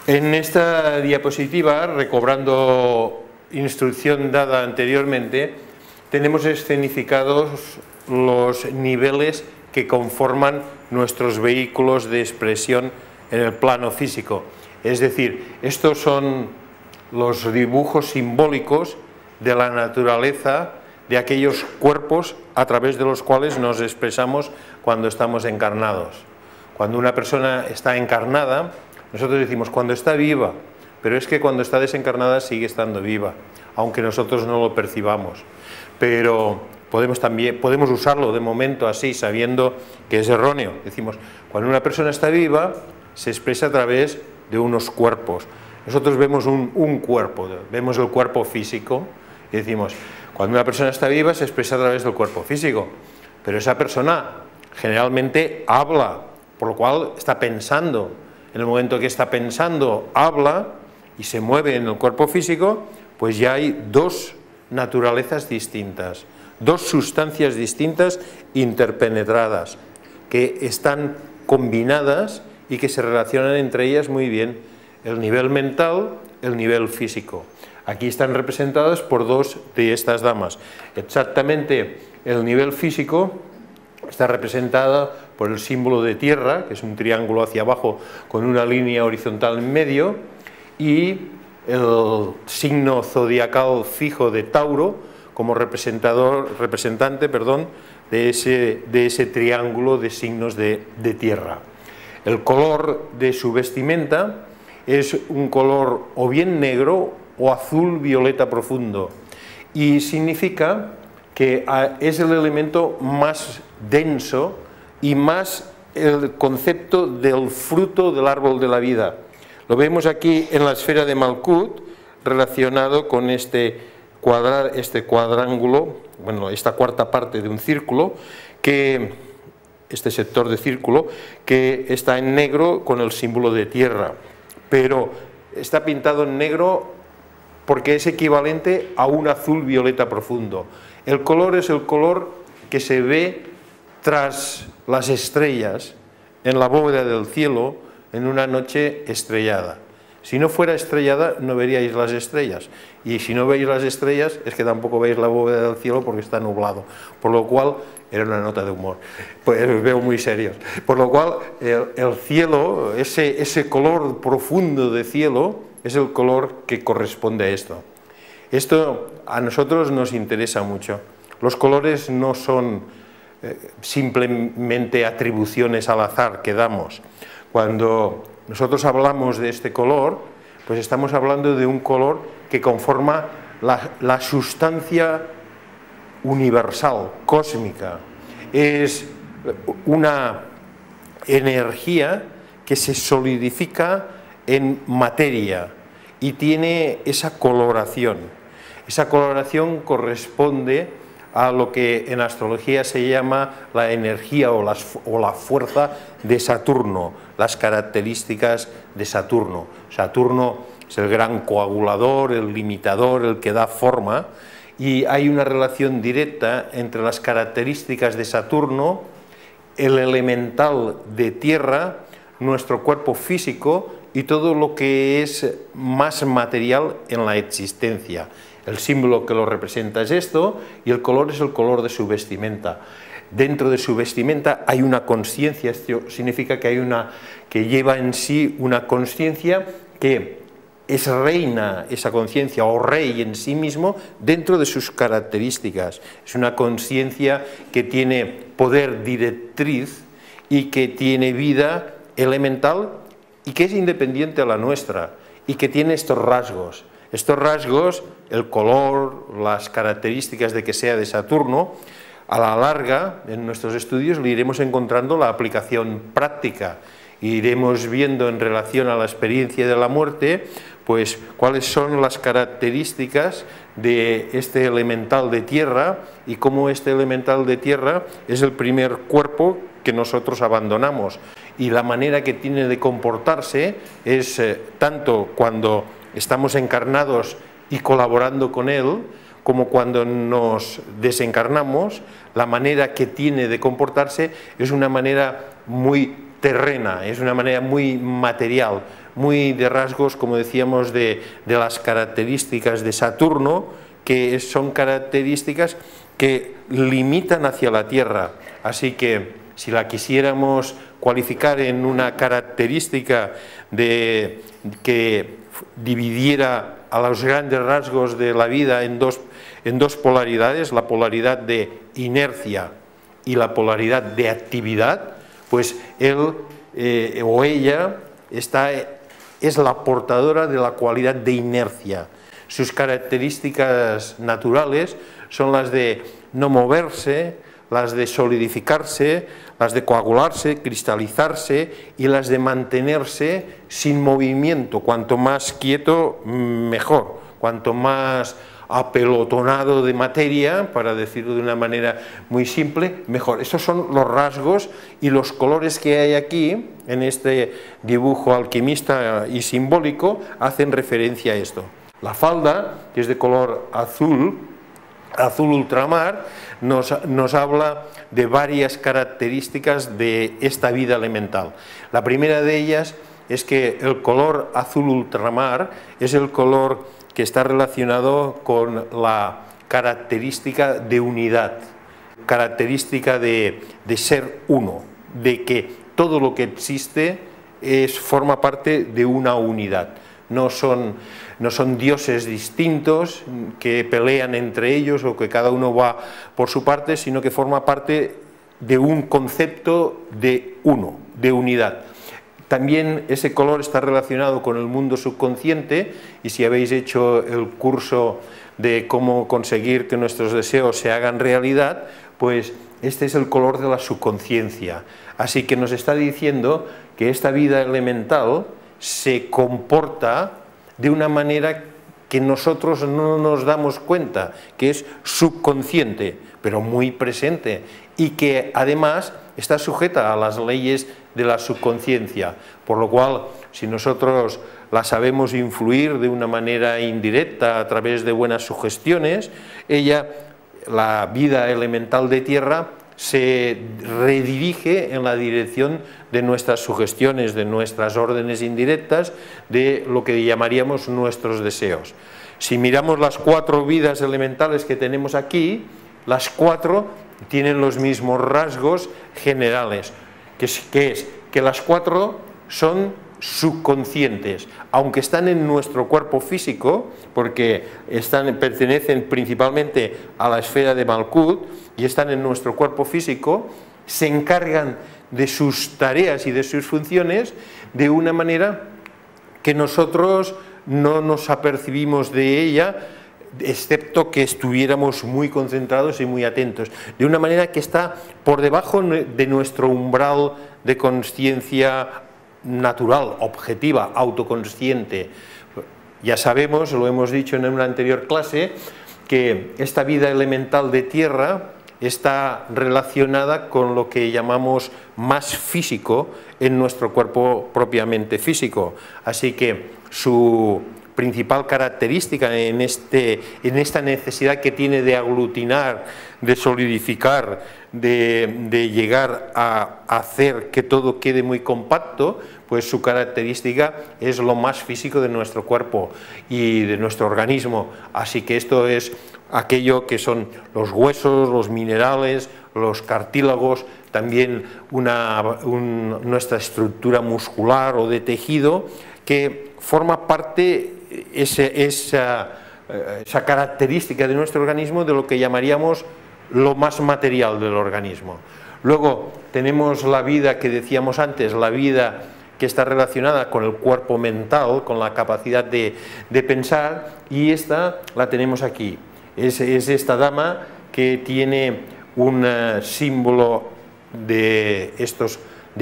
En esta diapositiva, recobrando instrucción dada anteriormente, tenemos escenificados los niveles que conforman nuestros vehículos de expresión en el plano físico. Es decir, estos son los dibujos simbólicos de la naturaleza de aquellos cuerpos a través de los cuales nos expresamos cuando estamos encarnados. Cuando una persona está encarnada, nosotros decimos cuando está viva, pero es que cuando está desencarnada sigue estando viva, aunque nosotros no lo percibamos. Pero podemos usarlo de momento así, sabiendo que es erróneo. Decimos, cuando una persona está viva, se expresa a través de unos cuerpos. Nosotros vemos un cuerpo, vemos el cuerpo físico y decimos, cuando una persona está viva se expresa a través del cuerpo físico, pero esa persona generalmente habla, por lo cual está pensando. En el momento que está pensando, habla y se mueve en el cuerpo físico, pues ya hay dos naturalezas distintas, dos sustancias distintas interpenetradas, que están combinadas y que se relacionan entre ellas muy bien, el nivel mental, el nivel físico. Aquí están representadas por dos de estas damas. Exactamente el nivel físico está representado por el símbolo de tierra, que es un triángulo hacia abajo con una línea horizontal en medio, y el signo zodiacal fijo de Tauro como representante de ese triángulo de signos de tierra. El color de su vestimenta es un color o bien negro o azul violeta profundo, y significa que es el elemento más denso y más el concepto del fruto del árbol de la vida. Lo vemos aquí en la esfera de Malkut, relacionado con este cuadrángulo, bueno, esta cuarta parte de un círculo, este sector de círculo, que está en negro con el símbolo de tierra, pero está pintado en negro porque es equivalente a un azul violeta profundo. El color es el color que se ve tras las estrellas en la bóveda del cielo en una noche estrellada. Si no fuera estrellada no veríais las estrellas, y si no veis las estrellas es que tampoco veis la bóveda del cielo porque está nublado, por lo cual, era una nota de humor, pues veo muy serios, por lo cual el cielo, ese color profundo de cielo es el color que corresponde a esto. Esto a nosotros nos interesa mucho. Los colores no son simplemente atribuciones al azar que damos. Cuando nosotros hablamos de este color, pues estamos hablando de un color que conforma la sustancia universal, cósmica. Es una energía que se solidifica en materia y tiene esa coloración. Esa coloración corresponde a lo que en astrología se llama la energía o la fuerza de Saturno, las características de Saturno. Saturno es el gran coagulador, el limitador, el que da forma, y hay una relación directa entre las características de Saturno, el elemental de tierra, nuestro cuerpo físico y todo lo que es más material en la existencia. El símbolo que lo representa es esto, y el color es el color de su vestimenta. Dentro de su vestimenta hay una conciencia, esto significa que lleva en sí una conciencia que es reina, esa conciencia, o rey en sí mismo, dentro de sus características. Es una conciencia que tiene poder directriz y que tiene vida elemental y que es independiente a la nuestra y que tiene estos rasgos. Estos rasgos, el color, las características de que sea de Saturno, a la larga, en nuestros estudios, le iremos encontrando la aplicación práctica. Iremos viendo en relación a la experiencia de la muerte, pues cuáles son las características de este elemental de tierra y cómo este elemental de tierra es el primer cuerpo que nosotros abandonamos. Y la manera que tiene de comportarse es tanto cuando estamos encarnados y colaborando con él, como cuando nos desencarnamos, la manera que tiene de comportarse es una manera muy terrena, es una manera muy material, muy de rasgos, como decíamos, de las características de Saturno, que son características que limitan hacia la Tierra. Así que si la quisiéramos cualificar en una característica que dividiera a los grandes rasgos de la vida en dos polaridades, la polaridad de inercia y la polaridad de actividad, pues él o ella es la portadora de la cualidad de inercia. Sus características naturales son las de no moverse, las de solidificarse, las de coagularse, cristalizarse y las de mantenerse sin movimiento. Cuanto más quieto, mejor. Cuanto más apelotonado de materia, para decirlo de una manera muy simple, mejor. Estos son los rasgos y los colores que hay aquí, en este dibujo alquimista y simbólico, hacen referencia a esto. La falda, que es de color azul ultramar, nos habla de varias características de esta vida elemental. La primera de ellas es que el color azul ultramar es el color que está relacionado con la característica de unidad, característica de ser uno, de que todo lo que existe forma parte de una unidad. No son dioses distintos que pelean entre ellos o que cada uno va por su parte, sino que forma parte de un concepto de uno, de unidad. También ese color está relacionado con el mundo subconsciente, y si habéis hecho el curso de cómo conseguir que nuestros deseos se hagan realidad, pues este es el color de la subconsciencia. Así que nos está diciendo que esta vida elemental se comporta de una manera que nosotros no nos damos cuenta, que es subconsciente, pero muy presente, y que además está sujeta a las leyes de la subconsciencia, por lo cual, si nosotros la sabemos influir de una manera indirecta a través de buenas sugestiones, la vida elemental de tierra, se redirige en la dirección de nuestras sugestiones, de nuestras órdenes indirectas, de lo que llamaríamos nuestros deseos. Si miramos las 4 vidas elementales que tenemos aquí, las 4 tienen los mismos rasgos generales, que las 4 son subconscientes, aunque están en nuestro cuerpo físico, porque pertenecen principalmente a la esfera de Malkuth y están en nuestro cuerpo físico, se encargan de sus tareas y de sus funciones de una manera que nosotros no nos apercibimos de ella, excepto que estuviéramos muy concentrados y muy atentos, de una manera que está por debajo de nuestro umbral de consciencia natural, objetiva, autoconsciente. Ya sabemos, lo hemos dicho en una anterior clase, que esta vida elemental de tierra está relacionada con lo que llamamos más físico en nuestro cuerpo propiamente físico. Así que su principal característica en esta necesidad que tiene de aglutinar, de solidificar, de llegar a hacer que todo quede muy compacto, pues su característica es lo más físico de nuestro cuerpo y de nuestro organismo. Así que esto es aquello que son los huesos, los minerales, los cartílagos, también nuestra estructura muscular o de tejido, que forma parte esa característica de nuestro organismo de lo que llamaríamos lo más material del organismo. Luego tenemos la vida que decíamos antes, la vida que está relacionada con el cuerpo mental, con la capacidad de pensar, y esta la tenemos aquí. Es esta dama que tiene un símbolo de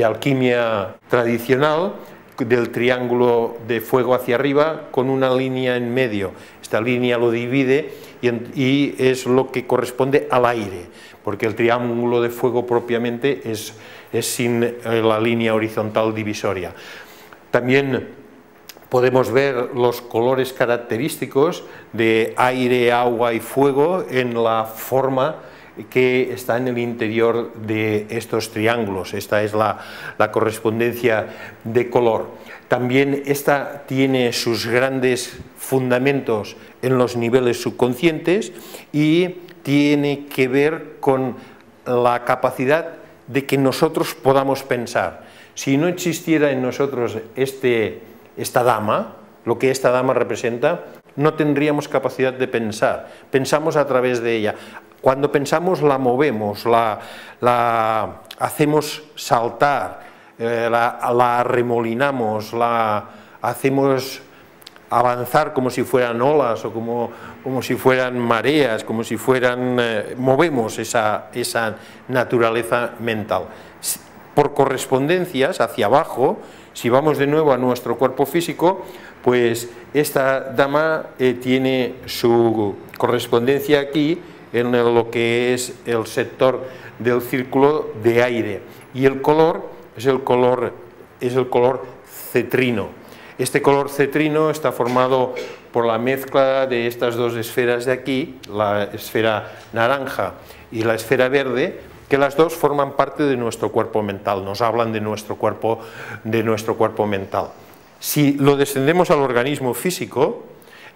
alquimia tradicional, del triángulo de fuego hacia arriba con una línea en medio. Esta línea lo divide y es lo que corresponde al aire, porque el triángulo de fuego propiamente es sin la línea horizontal divisoria. También podemos ver los colores característicos de aire, agua y fuego en la forma que está en el interior de estos triángulos. Esta es la correspondencia de color. También esta tiene sus grandes fundamentos en los niveles subconscientes y tiene que ver con la capacidad de que nosotros podamos pensar. Si no existiera en nosotros esta dama, lo que esta dama representa, no tendríamos capacidad de pensar. Pensamos a través de ella. Cuando pensamos la movemos, la hacemos saltar, la arremolinamos, la hacemos avanzar como si fueran olas o como si fueran mareas, como si fueran... movemos esa naturaleza mental. Por correspondencias hacia abajo, si vamos de nuevo a nuestro cuerpo físico, pues esta dama tiene su correspondencia aquí en lo que es el sector del círculo de aire, y el color es el color cetrino. Este color cetrino está formado por la mezcla de estas dos esferas de aquí, la esfera naranja y la esfera verde, que las dos forman parte de nuestro cuerpo mental, nos hablan de nuestro cuerpo mental. Si lo descendemos al organismo físico,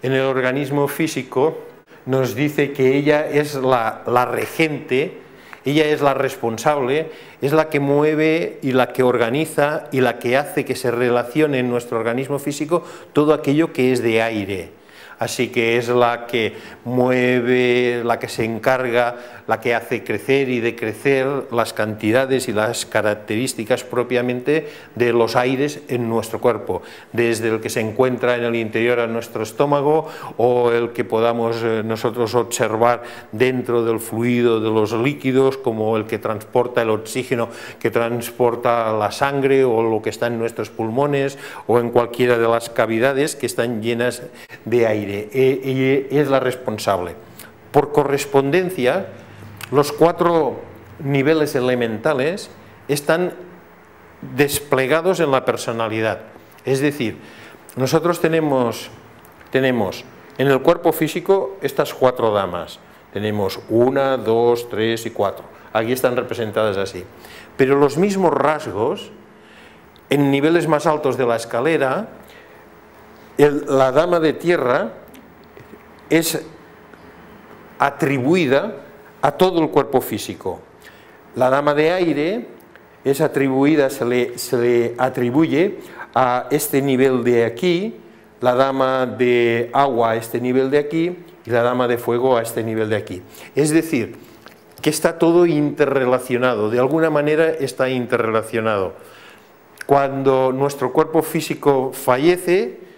en el organismo físico nos dice que ella es la regente, ella es la responsable, es la que mueve y la que organiza y la que hace que se relacione en nuestro organismo físico todo aquello que es de aire. Así que es la que mueve, la que se encarga, la que hace crecer y decrecer las cantidades y las características propiamente de los aires en nuestro cuerpo, desde el que se encuentra en el interior de nuestro estómago o el que podamos nosotros observar dentro del fluido de los líquidos, como el que transporta el oxígeno, que transporta la sangre, o lo que está en nuestros pulmones o en cualquiera de las cavidades que están llenas de aire. Ella es la responsable. Por correspondencia, los 4 niveles elementales están desplegados en la personalidad. Es decir, nosotros tenemos en el cuerpo físico estas 4 damas. Tenemos 1, 2, 3 y 4. Aquí están representadas así. Pero los mismos rasgos, en niveles más altos de la escalera, la dama de tierra es atribuida a todo el cuerpo físico. La dama de aire es atribuida, se le atribuye a este nivel de aquí, la dama de agua a este nivel de aquí y la dama de fuego a este nivel de aquí. Es decir, que está todo interrelacionado, de alguna manera está interrelacionado. Cuando nuestro cuerpo físico fallece,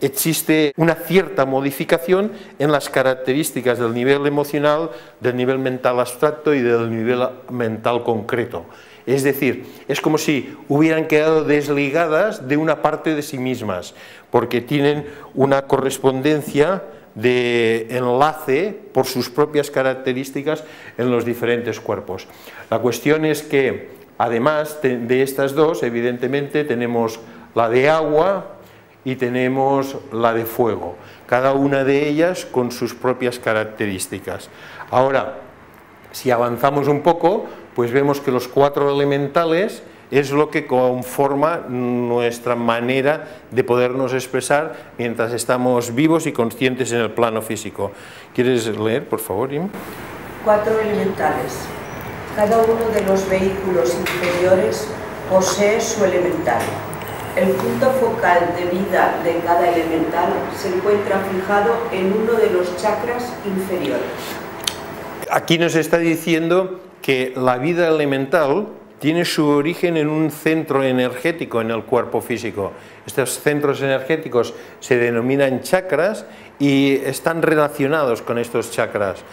existe una cierta modificación en las características del nivel emocional, del nivel mental abstracto y del nivel mental concreto. Es decir, es como si hubieran quedado desligadas de una parte de sí mismas, porque tienen una correspondencia de enlace por sus propias características en los diferentes cuerpos. La cuestión es que, además de estas dos, evidentemente tenemos la de agua y tenemos la de fuego, cada una de ellas con sus propias características. Ahora, si avanzamos un poco, pues vemos que los 4 elementales es lo que conforma nuestra manera de podernos expresar mientras estamos vivos y conscientes en el plano físico. ¿Quieres leer, por favor, Im? 4 elementales. Cada uno de los vehículos inferiores posee su elemental. El punto focal de vida de cada elemental se encuentra fijado en uno de los chakras inferiores. Aquí nos está diciendo que la vida elemental tiene su origen en un centro energético en el cuerpo físico. Estos centros energéticos se denominan chakras y están relacionados con estos chakras.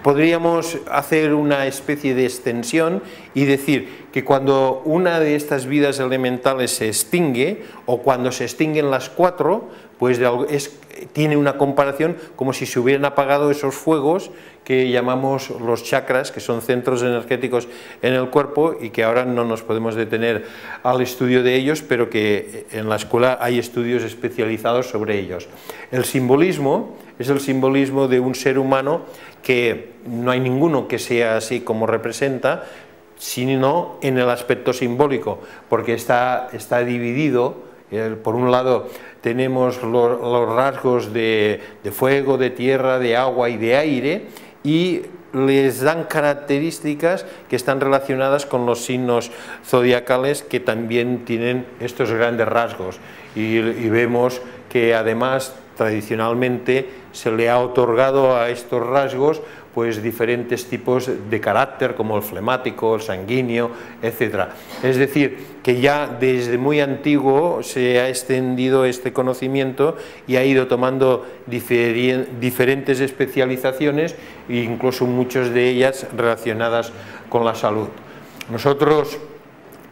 Podríamos hacer una especie de extensión y decir que cuando una de estas vidas elementales se extingue, o cuando se extinguen las 4, pues tiene una comparación como si se hubieran apagado esos fuegos que llamamos los chakras, que son centros energéticos en el cuerpo y que ahora no nos podemos detener al estudio de ellos, pero que en la escuela hay estudios especializados sobre ellos. El simbolismo es el simbolismo de un ser humano que no hay ninguno que sea así como representa, sino en el aspecto simbólico, porque está dividido. Por un lado tenemos los rasgos de fuego, de tierra, de agua y de aire, y les dan características que están relacionadas con los signos zodiacales, que también tienen estos grandes rasgos, y vemos que además tradicionalmente se le ha otorgado a estos rasgos pues diferentes tipos de carácter, como el flemático, el sanguíneo, etc. Es decir, que ya desde muy antiguo se ha extendido este conocimiento y ha ido tomando diferentes especializaciones, e incluso muchas de ellas relacionadas con la salud. Nosotros,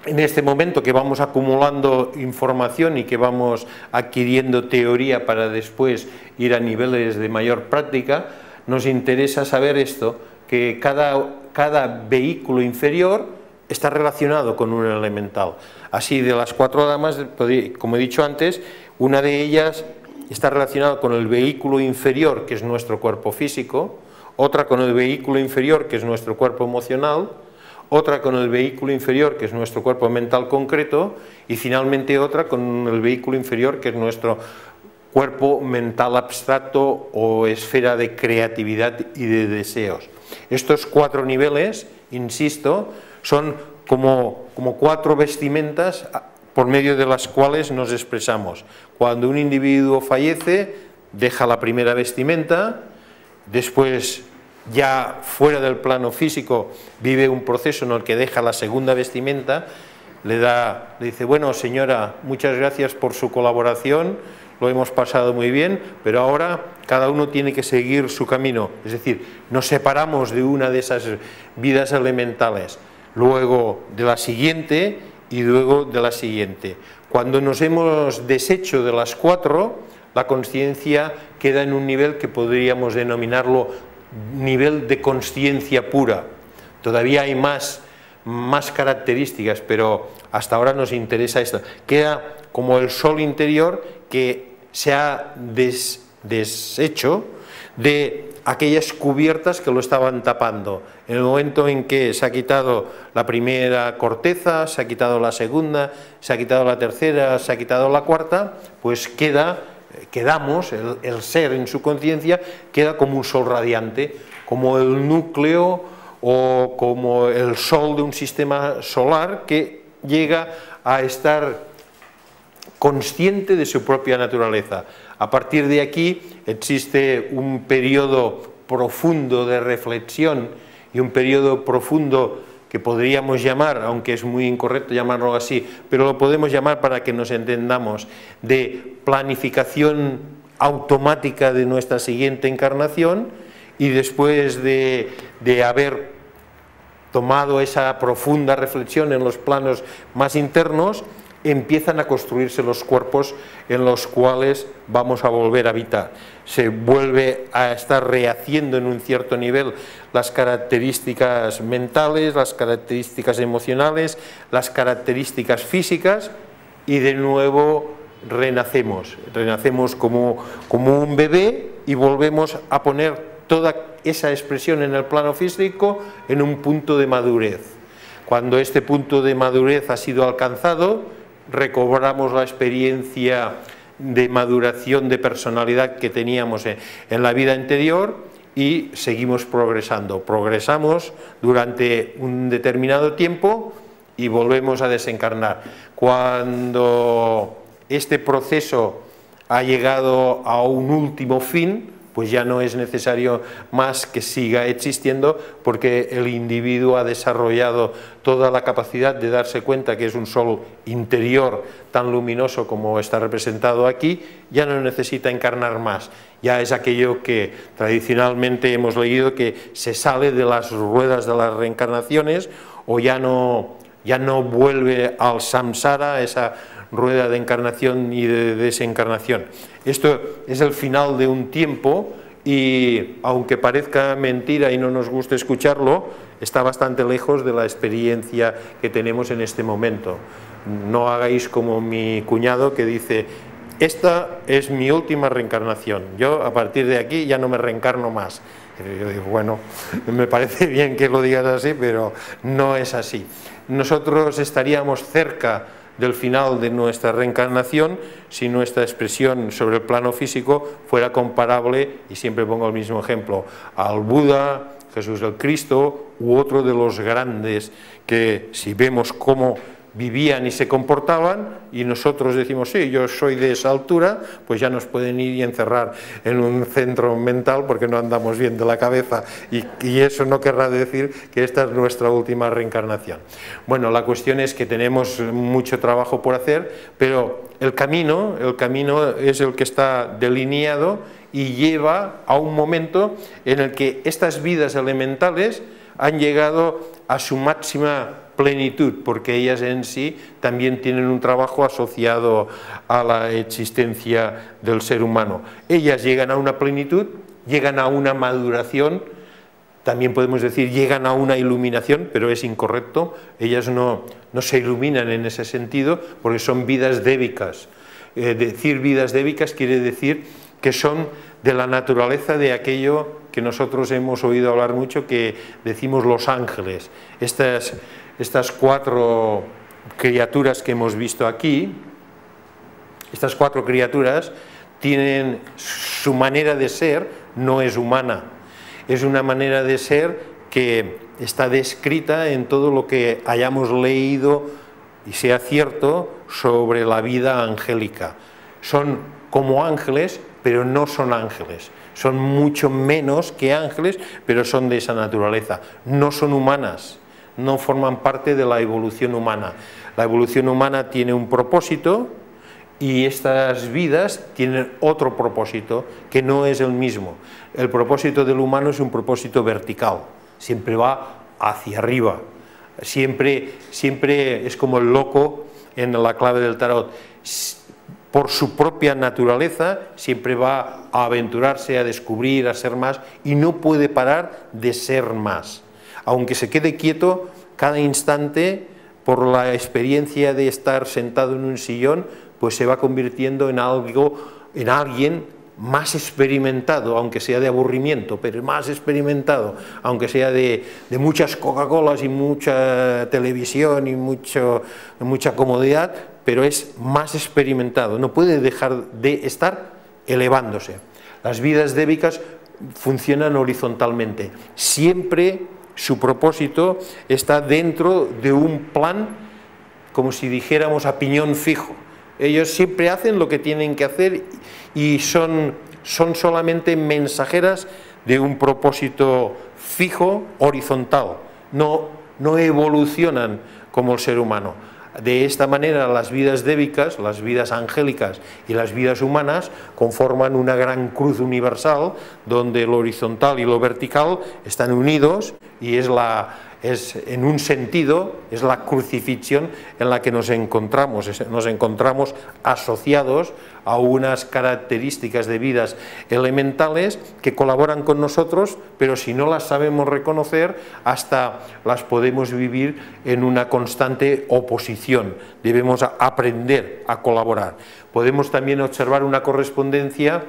en este momento que vamos acumulando información y que vamos adquiriendo teoría para después ir a niveles de mayor práctica, nos interesa saber esto, que cada vehículo inferior está relacionado con un elemental. Así, de las 4 damas, como he dicho antes, una de ellas está relacionada con el vehículo inferior, que es nuestro cuerpo físico, otra con el vehículo inferior, que es nuestro cuerpo emocional, otra con el vehículo inferior, que es nuestro cuerpo mental concreto, y finalmente otra con el vehículo inferior, que es nuestro cuerpo mental abstracto o esfera de creatividad y de deseos. Estos 4 niveles, insisto, son como 4 vestimentas por medio de las cuales nos expresamos. Cuando un individuo fallece, deja la primera vestimenta, después, ya fuera del plano físico, vive un proceso en el que deja la segunda vestimenta, le dice, bueno, señora, muchas gracias por su colaboración, lo hemos pasado muy bien, pero ahora cada uno tiene que seguir su camino. Es decir, nos separamos de una de esas vidas elementales, luego de la siguiente y luego de la siguiente. Cuando nos hemos deshecho de las 4, la consciencia queda en un nivel que podríamos denominarlo nivel de consciencia pura. Todavía hay más características, pero hasta ahora nos interesa esto. Queda como el sol interior que se ha deshecho de aquellas cubiertas que lo estaban tapando. En el momento en que se ha quitado la primera corteza, se ha quitado la segunda, se ha quitado la tercera, se ha quitado la cuarta, pues quedamos, el ser en su conciencia queda como un sol radiante, como el núcleo o como el sol de un sistema solar que llega a estar consciente de su propia naturaleza. A partir de aquí existe un periodo profundo de reflexión y un periodo profundo que podríamos llamar, aunque es muy incorrecto llamarlo así, pero lo podemos llamar para que nos entendamos, de planificación automática de nuestra siguiente encarnación, y después de haber tomado esa profunda reflexión en los planos más internos, empiezan a construirse los cuerpos en los cuales vamos a volver a habitar. Se vuelve a estar rehaciendo en un cierto nivel las características mentales, las características emocionales, las características físicas, y de nuevo renacemos como un bebé y volvemos a poner toda esa expresión en el plano físico en un punto de madurez. Cuando este punto de madurez ha sido alcanzado, recobramos la experiencia de maduración de personalidad que teníamos en la vida anterior y seguimos progresando. Progresamos durante un determinado tiempo y volvemos a desencarnar. Cuando este proceso ha llegado a un último fin, pues ya no es necesario más que siga existiendo, porque el individuo ha desarrollado toda la capacidad de darse cuenta que es un sol interior tan luminoso como está representado aquí, ya no necesita encarnar más. Ya es aquello que tradicionalmente hemos leído, que se sale de las ruedas de las reencarnaciones, o ya no vuelve al samsara, esa rueda de encarnación y de desencarnación. Esto es el final de un tiempo y, aunque parezca mentira y no nos guste escucharlo, está bastante lejos de la experiencia que tenemos en este momento. No hagáis como mi cuñado que dice: esta es mi última reencarnación, yo a partir de aquí ya no me reencarno más. Yo digo, bueno, me parece bien que lo digas así, pero no es así. Nosotros estaríamos cerca del final de nuestra reencarnación si nuestra expresión sobre el plano físico fuera comparable, y siempre pongo el mismo ejemplo, al Buda, Jesús el Cristo u otro de los grandes, que si vemos cómo vivían y se comportaban y nosotros decimos sí, yo soy de esa altura, pues ya nos pueden ir y encerrar en un centro mental porque no andamos bien de la cabeza, y eso no querrá decir que esta es nuestra última reencarnación. Bueno, la cuestión es que tenemos mucho trabajo por hacer, pero el camino es el que está delineado y lleva a un momento en el que estas vidas elementales han llegado a su máxima plenitud, porque ellas en sí también tienen un trabajo asociado a la existencia del ser humano. Ellas llegan a una plenitud, llegan a una maduración, también podemos decir llegan a una iluminación, pero es incorrecto. Ellas no se iluminan en ese sentido porque son vidas débicas. Decir vidas débicas quiere decir que son de la naturaleza de aquello que nosotros hemos oído hablar mucho, que decimos los ángeles. Estas cuatro criaturas que hemos visto aquí, estas cuatro criaturas tienen su manera de ser, no es humana, es una manera de ser que está descrita en todo lo que hayamos leído y sea cierto sobre la vida angélica. Son como ángeles, pero no son ángeles. Son mucho menos que ángeles, pero son de esa naturaleza. No son humanas, no forman parte de la evolución humana. La evolución humana tiene un propósito y estas vidas tienen otro propósito que no es el mismo. El propósito del humano es un propósito vertical, siempre va hacia arriba, siempre es como el loco en la clave del tarot. Por su propia naturaleza siempre va a aventurarse, a descubrir, a ser más, y no puede parar de ser más. Aunque se quede quieto, cada instante, por la experiencia de estar sentado en un sillón, pues se va convirtiendo en alguien más experimentado, aunque sea de aburrimiento, pero más experimentado, aunque sea de muchas Coca-Colas y mucha televisión y mucha comodidad, pero es más experimentado, no puede dejar de estar elevándose. Las vidas débicas funcionan horizontalmente, siempre su propósito está dentro de un plan, como si dijéramos a piñón fijo. Ellos siempre hacen lo que tienen que hacer y son solamente mensajeras de un propósito fijo, horizontal, no evolucionan como el ser humano. De esta manera las vidas débicas, las vidas angélicas y las vidas humanas conforman una gran cruz universal donde lo horizontal y lo vertical están unidos, y es en un sentido, es la crucifixión en la que nos encontramos asociados a unas características de vidas elementales que colaboran con nosotros, pero si no las sabemos reconocer, hasta las podemos vivir en una constante oposición. Debemos aprender a colaborar. Podemos también observar una correspondencia,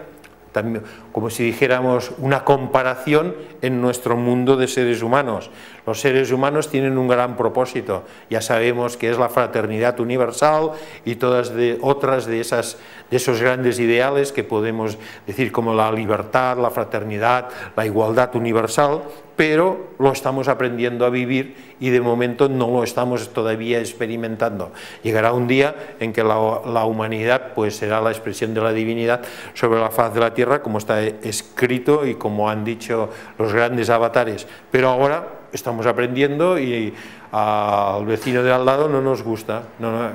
como si dijéramos una comparación en nuestro mundo de seres humanos. Los seres humanos tienen un gran propósito, ya sabemos que es la fraternidad universal y todas otras de esos grandes ideales que podemos decir como la libertad, la fraternidad, la igualdad universal, pero lo estamos aprendiendo a vivir y de momento no lo estamos todavía experimentando. Llegará un día en que la humanidad pues será la expresión de la divinidad sobre la faz de la tierra, como está escrito y como han dicho los grandes avatares, pero ahora estamos aprendiendo y al vecino de al lado no nos gusta,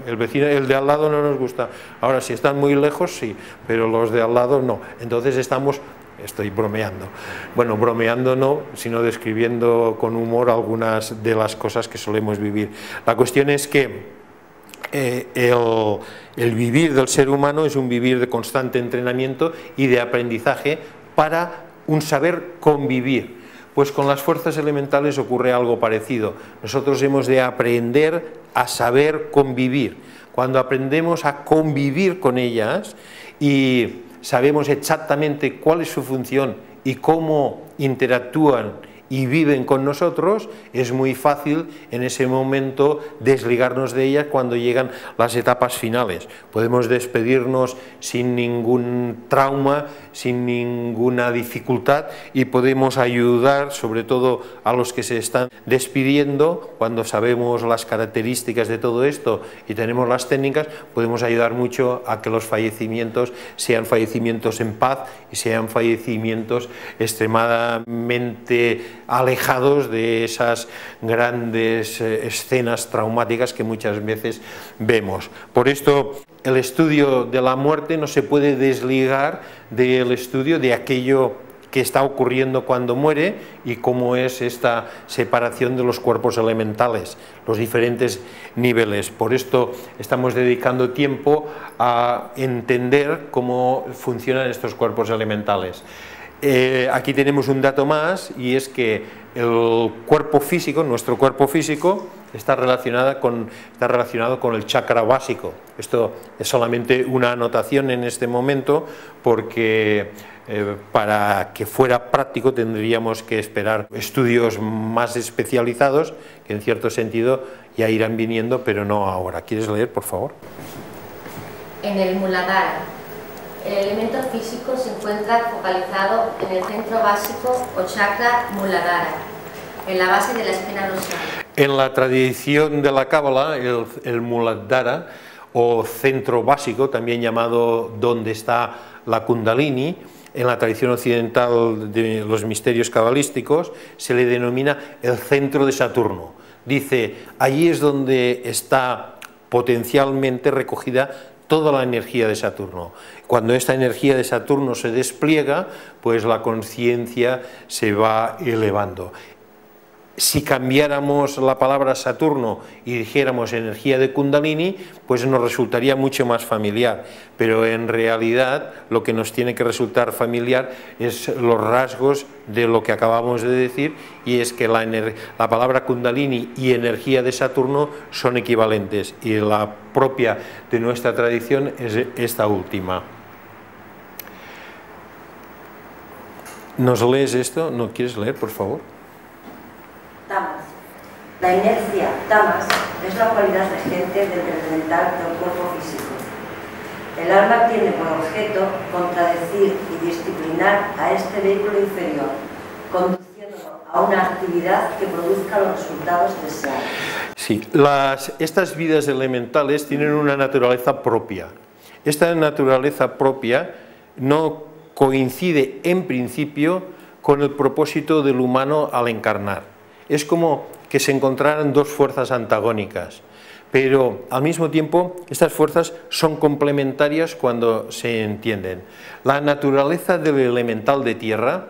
el de al lado no nos gusta. Ahora, si están muy lejos sí, pero los de al lado no. Entonces estoy bromeando. Bueno, bromeando no, sino describiendo con humor algunas de las cosas que solemos vivir. La cuestión es que el vivir del ser humano es un vivir de constante entrenamiento y de aprendizaje para un saber convivir. Pues con las fuerzas elementales ocurre algo parecido. Nosotros hemos de aprender a saber convivir. Cuando aprendemos a convivir con ellas y sabemos exactamente cuál es su función y cómo interactúan y viven con nosotros, es muy fácil en ese momento desligarnos de ellas cuando llegan las etapas finales. Podemos despedirnos sin ningún trauma, sin ninguna dificultad, y podemos ayudar sobre todo a los que se están despidiendo. Cuando sabemos las características de todo esto y tenemos las técnicas, podemos ayudar mucho a que los fallecimientos sean fallecimientos en paz y sean fallecimientos extremadamente alejados de esas grandes escenas traumáticas que muchas veces vemos. Por esto el estudio de la muerte no se puede desligar del estudio de aquello que está ocurriendo cuando muere y cómo es esta separación de los cuerpos elementales, los diferentes niveles. Por esto estamos dedicando tiempo a entender cómo funcionan estos cuerpos elementales. Aquí tenemos un dato más, y es que el cuerpo físico, nuestro cuerpo físico, está relacionado con el chakra básico. Esto es solamente una anotación en este momento, porque para que fuera práctico tendríamos que esperar estudios más especializados, que en cierto sentido ya irán viniendo, pero no ahora. ¿Quieres leer, por favor? En el Muladhara, el elemento físico se encuentra focalizado en el centro básico o chakra Muladhara, en la base de la espina dorsal. En la tradición de la Cábala, el Muladhara, o centro básico, también llamado donde está la Kundalini, en la tradición occidental de los misterios cabalísticos, se le denomina el centro de Saturno. Dice, allí es donde está potencialmente recogida toda la energía de Saturno. Cuando esta energía de Saturno se despliega, pues la conciencia se va elevando. Si cambiáramos la palabra Saturno y dijéramos energía de Kundalini, pues nos resultaría mucho más familiar, pero en realidad lo que nos tiene que resultar familiar es los rasgos de lo que acabamos de decir, y es que la palabra Kundalini y energía de Saturno son equivalentes, y la propia de nuestra tradición es esta última. ¿Nos lees esto? ¿No quieres leer, por favor? Tamas. La inercia, tamas, es la cualidad regente del elemental del cuerpo físico. El alma tiene por objeto contradecir y disciplinar a este vehículo inferior, conduciéndolo a una actividad que produzca los resultados deseados. Sí, estas vidas elementales tienen una naturaleza propia. Esta naturaleza propia no coincide en principio con el propósito del humano al encarnar. Es como que se encontraran dos fuerzas antagónicas, pero al mismo tiempo estas fuerzas son complementarias cuando se entienden. La naturaleza del elemental de tierra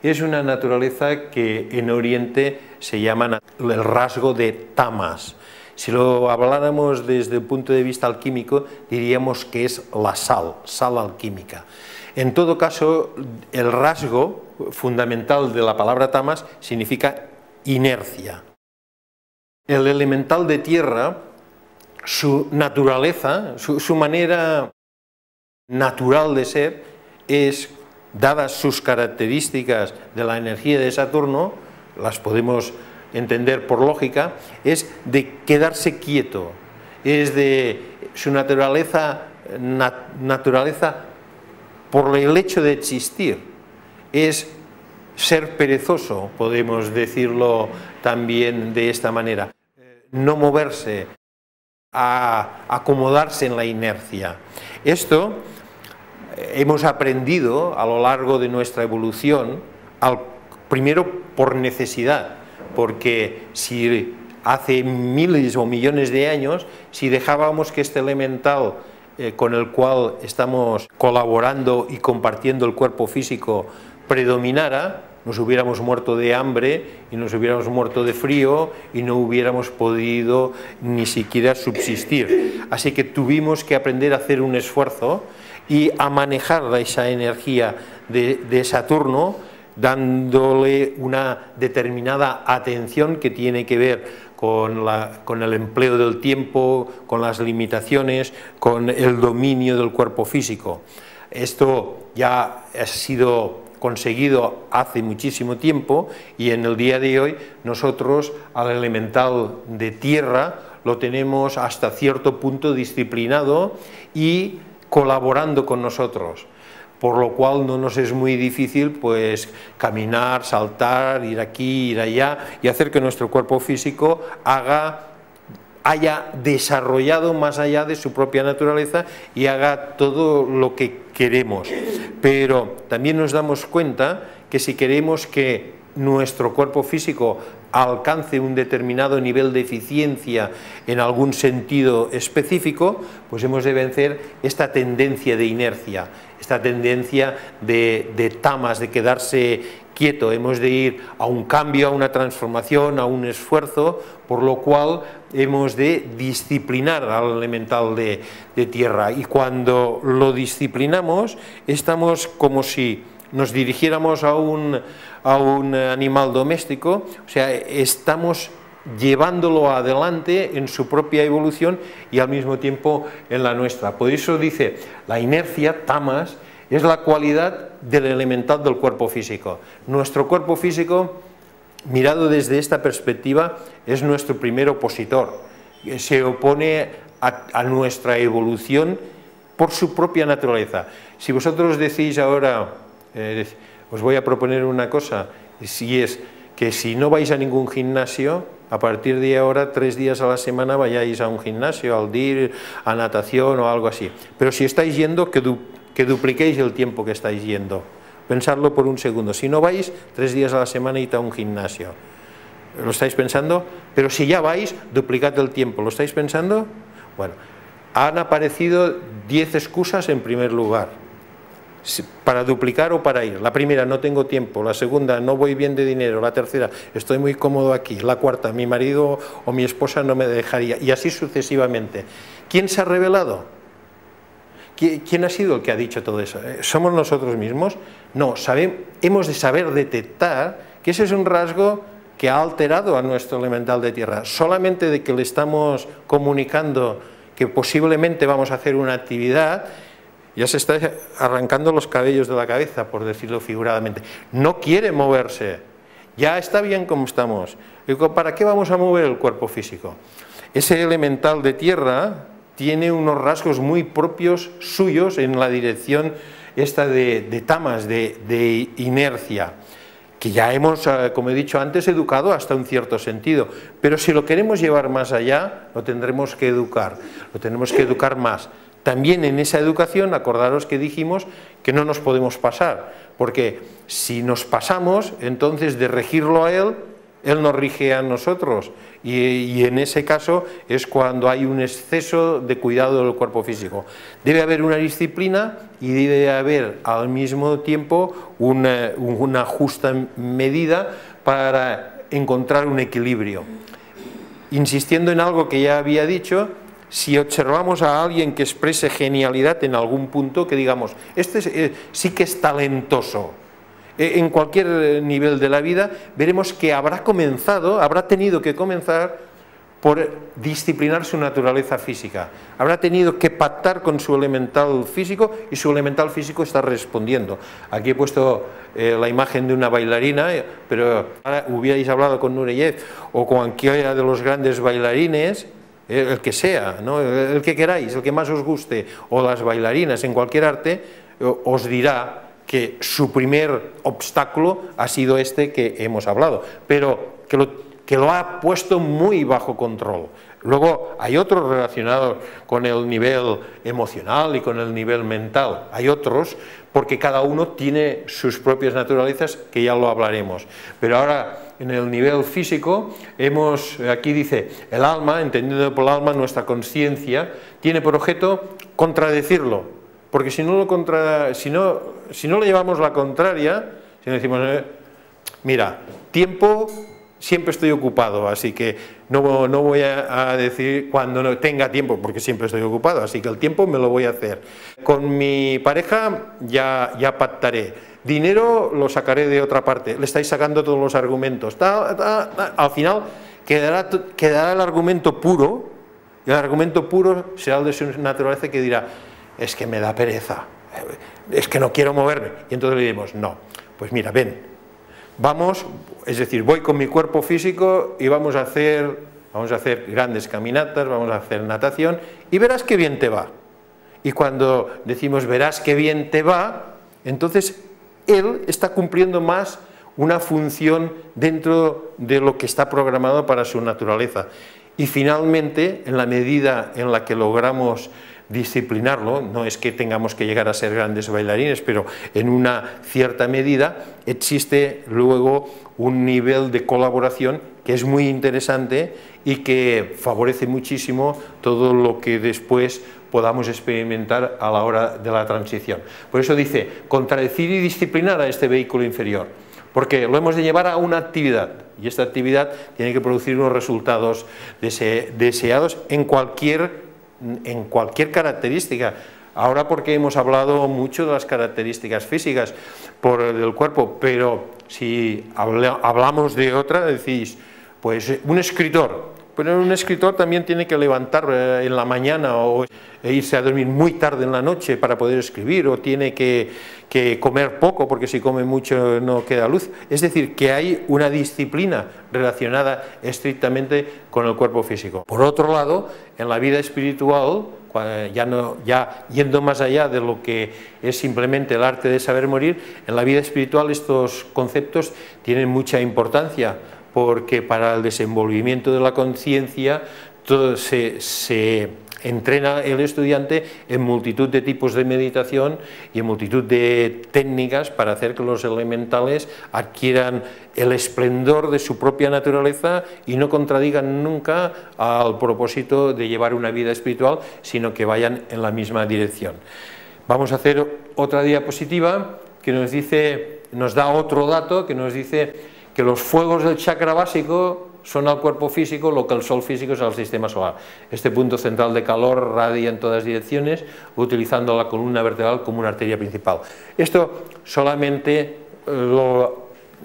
es una naturaleza que en Oriente se llama el rasgo de tamas. Si lo habláramos desde el punto de vista alquímico, diríamos que es la sal alquímica. En todo caso, el rasgo fundamental de la palabra tamas significa inercia. El elemental de tierra, su naturaleza, su manera natural de ser es, dadas sus características de la energía de Saturno, las podemos entender por lógica, es de quedarse quieto, es de su naturaleza por el hecho de existir, es ser perezoso, podemos decirlo también de esta manera, no moverse, a acomodarse en la inercia. Esto hemos aprendido a lo largo de nuestra evolución, primero por necesidad, porque si hace miles o millones de años, si dejábamos que este elemental con el cual estamos colaborando y compartiendo el cuerpo físico predominara, nos hubiéramos muerto de hambre y nos hubiéramos muerto de frío y no hubiéramos podido ni siquiera subsistir. Así que tuvimos que aprender a hacer un esfuerzo y a manejar esa energía de Saturno, dándole una determinada atención que tiene que ver con el empleo del tiempo, con las limitaciones, con el dominio del cuerpo físico. Esto ya ha sido conseguido hace muchísimo tiempo y en el día de hoy nosotros al elemental de tierra lo tenemos hasta cierto punto disciplinado y colaborando con nosotros, por lo cual no nos es muy difícil pues caminar, saltar, ir aquí, ir allá y hacer que nuestro cuerpo físico haya desarrollado más allá de su propia naturaleza y haga todo lo que queremos. Pero también nos damos cuenta que si queremos que nuestro cuerpo físico alcance un determinado nivel de eficiencia en algún sentido específico, pues hemos de vencer esta tendencia de inercia, esta tendencia de tamas, de quedarse quieto. Hemos de ir a un cambio, a una transformación, a un esfuerzo, por lo cual hemos de disciplinar al elemental de tierra, y cuando lo disciplinamos estamos como si nos dirigiéramos a un animal doméstico, o sea, estamos llevándolo adelante en su propia evolución y al mismo tiempo en la nuestra. Por eso dice, la inercia, tamas, es la cualidad del elemental del cuerpo físico. Nuestro cuerpo físico, mirado desde esta perspectiva, es nuestro primer opositor, se opone a nuestra evolución por su propia naturaleza. Si vosotros decís ahora, os voy a proponer una cosa, si es que si no vais a ningún gimnasio, a partir de ahora 3 días a la semana vayáis a un gimnasio, al DIR, a natación o algo así. Pero si estáis yendo, que dupliquéis el tiempo que estáis yendo. Pensadlo por un segundo. Si no vais, 3 días a la semana id a un gimnasio. ¿Lo estáis pensando? Pero si ya vais, duplicad el tiempo. ¿Lo estáis pensando? Bueno, han aparecido 10 excusas en primer lugar, para duplicar o para ir. La primera, no tengo tiempo. La segunda, no voy bien de dinero. La tercera, estoy muy cómodo aquí. La cuarta, mi marido o mi esposa no me dejaría. Y así sucesivamente. ¿Quién se ha revelado? ¿Quién ha sido el que ha dicho todo eso? ¿Somos nosotros mismos? No, hemos de saber detectar que ese es un rasgo que ha alterado a nuestro elemental de tierra. Solamente de que le estamos comunicando que posiblemente vamos a hacer una actividad, ya se está arrancando los cabellos de la cabeza, por decirlo figuradamente. No quiere moverse, ya está bien como estamos. ¿Para qué vamos a mover el cuerpo físico? Ese elemental de tierra tiene unos rasgos muy propios suyos en la dirección esta de tamas, de inercia, que ya hemos, como he dicho antes, educado hasta un cierto sentido, pero si lo queremos llevar más allá, lo tendremos que educar más. También en esa educación, acordaros que dijimos que no nos podemos pasar, porque si nos pasamos, entonces de regirlo a él nos rige a nosotros, y en ese caso es cuando hay un exceso de cuidado del cuerpo físico. Debe haber una disciplina y debe haber al mismo tiempo una justa medida para encontrar un equilibrio. Insistiendo en algo que ya había dicho, si observamos a alguien que exprese genialidad en algún punto, que digamos, este sí que es talentoso, en cualquier nivel de la vida, veremos que habrá tenido que comenzar por disciplinar su naturaleza física, habrá tenido que pactar con su elemental físico y su elemental físico está respondiendo. Aquí he puesto la imagen de una bailarina, pero ahora hubierais hablado con Nureyev o con cualquiera de los grandes bailarines, el que sea, ¿no? El que queráis, el que más os guste, o las bailarinas en cualquier arte, os dirá que su primer obstáculo ha sido este que hemos hablado, pero que lo ha puesto muy bajo control. Luego hay otros relacionados con el nivel emocional y con el nivel mental, hay otros, porque cada uno tiene sus propias naturalezas, que ya lo hablaremos. Pero ahora, en el nivel físico, aquí dice, el alma, entendiendo por el alma nuestra conciencia, tiene por objeto contradecirlo, porque si no le llevamos la contraria, si no decimos, mira, tiempo siempre estoy ocupado, así que no voy a decir cuando no tenga tiempo, porque siempre estoy ocupado, así que el tiempo me lo voy a hacer. Con mi pareja ya pactaré. Dinero lo sacaré de otra parte, le estáis sacando todos los argumentos. Al final quedará el argumento puro, y el argumento puro será el de su naturaleza, que dirá, es que me da pereza, es que no quiero moverme. Y entonces le diremos, no, pues mira, ven, vamos, es decir, voy con mi cuerpo físico y vamos a hacer grandes caminatas, vamos a hacer natación y verás qué bien te va. Y cuando decimos verás qué bien te va, entonces él está cumpliendo más una función dentro de lo que está programado para su naturaleza. Y finalmente, en la medida en la que logramos disciplinarlo, no es que tengamos que llegar a ser grandes bailarines, pero en una cierta medida existe luego un nivel de colaboración que es muy interesante y que favorece muchísimo todo lo que después podamos experimentar a la hora de la transición. Por eso dice, contradecir y disciplinar a este vehículo inferior, porque lo hemos de llevar a una actividad, y esta actividad tiene que producir unos resultados deseados en cualquier característica. Ahora porque hemos hablado mucho de las características físicas del cuerpo, pero si hablamos de otra, decís, pues un escritor. Pero un escritor también tiene que levantar en la mañana o irse a dormir muy tarde en la noche para poder escribir, o tiene que comer poco porque si come mucho no queda luz. Es decir, que hay una disciplina relacionada estrictamente con el cuerpo físico. Por otro lado, en la vida espiritual, ya yendo más allá de lo que es simplemente el arte de saber morir, en la vida espiritual estos conceptos tienen mucha importancia, porque para el desenvolvimiento de la conciencia se entrena el estudiante en multitud de tipos de meditación y en multitud de técnicas para hacer que los elementales adquieran el esplendor de su propia naturaleza y no contradigan nunca al propósito de llevar una vida espiritual, sino que vayan en la misma dirección. Vamos a hacer otra diapositiva que nos da otro dato que nos dice que los fuegos del chakra básico son al cuerpo físico lo que el sol físico es al sistema solar. Este punto central de calor radia en todas direcciones, utilizando la columna vertebral como una arteria principal. Esto solamente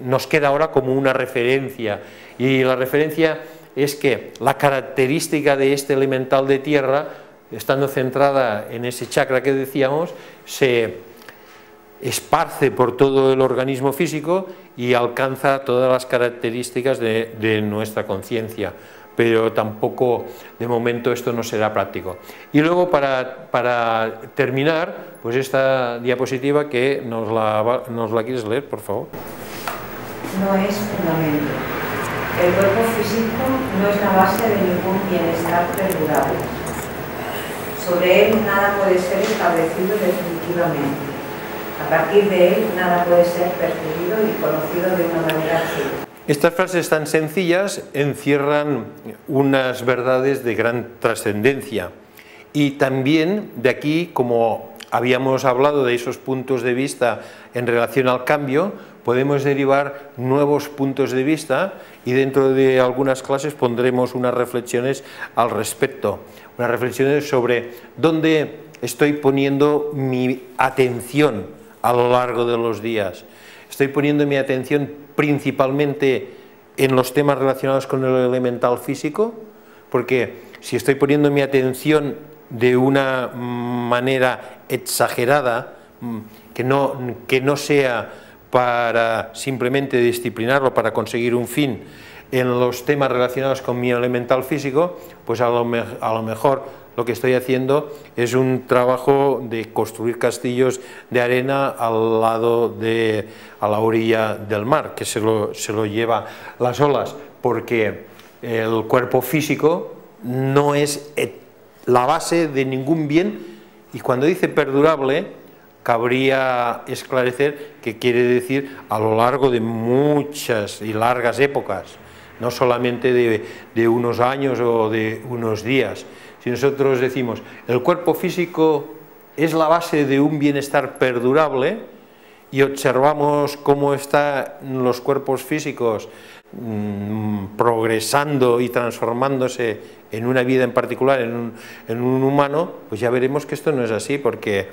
nos queda ahora como una referencia, y la referencia es que la característica de este elemental de tierra, estando centrada en ese chakra que decíamos, se esparce por todo el organismo físico y alcanza todas las características de nuestra conciencia, pero tampoco de momento esto no será práctico. Y luego para terminar, pues esta diapositiva que nos la quieres leer, por favor. No es fundamento. El cuerpo físico no es la base de ningún bienestar perdurable. Sobre él nada puede ser establecido definitivamente. A partir de él, nada puede ser percibido y conocido de una manera absoluta. Estas frases tan sencillas encierran unas verdades de gran trascendencia. Y también de aquí, como habíamos hablado de esos puntos de vista en relación al cambio, podemos derivar nuevos puntos de vista, y dentro de algunas clases pondremos unas reflexiones al respecto. Unas reflexiones sobre dónde estoy poniendo mi atención a lo largo de los días. Estoy poniendo mi atención principalmente en los temas relacionados con el elemental físico, porque si estoy poniendo mi atención de una manera exagerada, que no sea para simplemente disciplinarlo, para conseguir un fin, en los temas relacionados con mi elemental físico, pues a lo mejor lo que estoy haciendo es un trabajo de construir castillos de arena a la orilla del mar, que se lo lleva las olas, porque el cuerpo físico no es la base de ningún bien, y cuando dice perdurable, cabría esclarecer que quiere decir a lo largo de muchas y largas épocas, no solamente de unos años o de unos días. Si nosotros decimos el cuerpo físico es la base de un bienestar perdurable, y observamos cómo están los cuerpos físicos progresando y transformándose en una vida en particular, en un humano, pues ya veremos que esto no es así, porque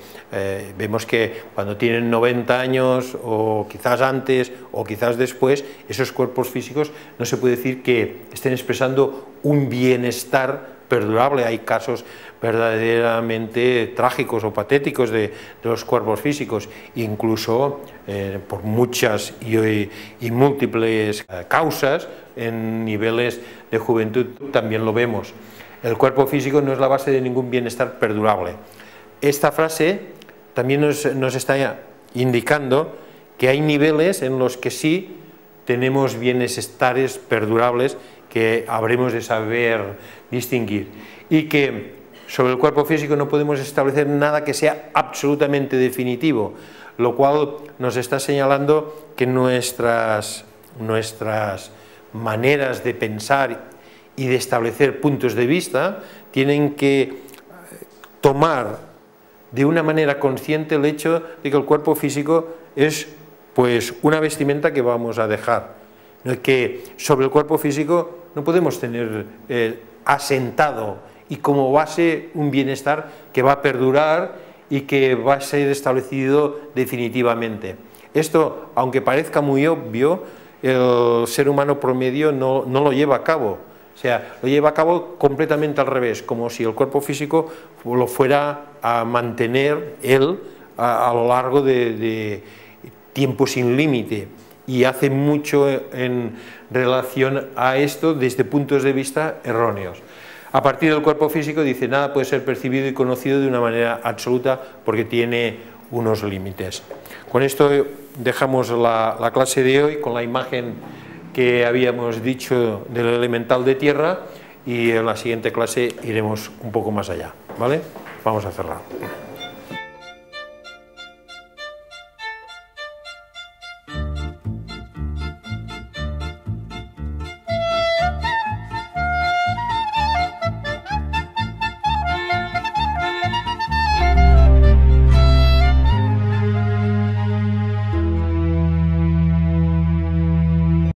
vemos que cuando tienen 90 años, o quizás antes, o quizás después, esos cuerpos físicos no se puede decir que estén expresando un bienestar perdurable. Hay casos verdaderamente trágicos o patéticos de los cuerpos físicos, incluso por muchas y múltiples causas, en niveles de juventud también lo vemos. El cuerpo físico no es la base de ningún bienestar perdurable. Esta frase también nos está indicando que hay niveles en los que sí tenemos bienestares perdurables que habremos de saber distinguir, y que sobre el cuerpo físico no podemos establecer nada que sea absolutamente definitivo, lo cual nos está señalando que nuestras maneras de pensar y de establecer puntos de vista tienen que tomar de una manera consciente el hecho de que el cuerpo físico es pues una vestimenta que vamos a dejar, que sobre el cuerpo físico no podemos tener asentado y como base un bienestar que va a perdurar y que va a ser establecido definitivamente. Esto, aunque parezca muy obvio, el ser humano promedio no lo lleva a cabo. O sea, lo lleva a cabo completamente al revés, como si el cuerpo físico lo fuera a mantener él a lo largo de tiempo sin límite, y hace mucho en relación a esto desde puntos de vista erróneos. A partir del cuerpo físico dice, nada puede ser percibido y conocido de una manera absoluta porque tiene unos límites. Con esto dejamos la clase de hoy con la imagen que habíamos dicho del elemental de tierra, y en la siguiente clase iremos un poco más allá, ¿vale? Vamos a cerrar.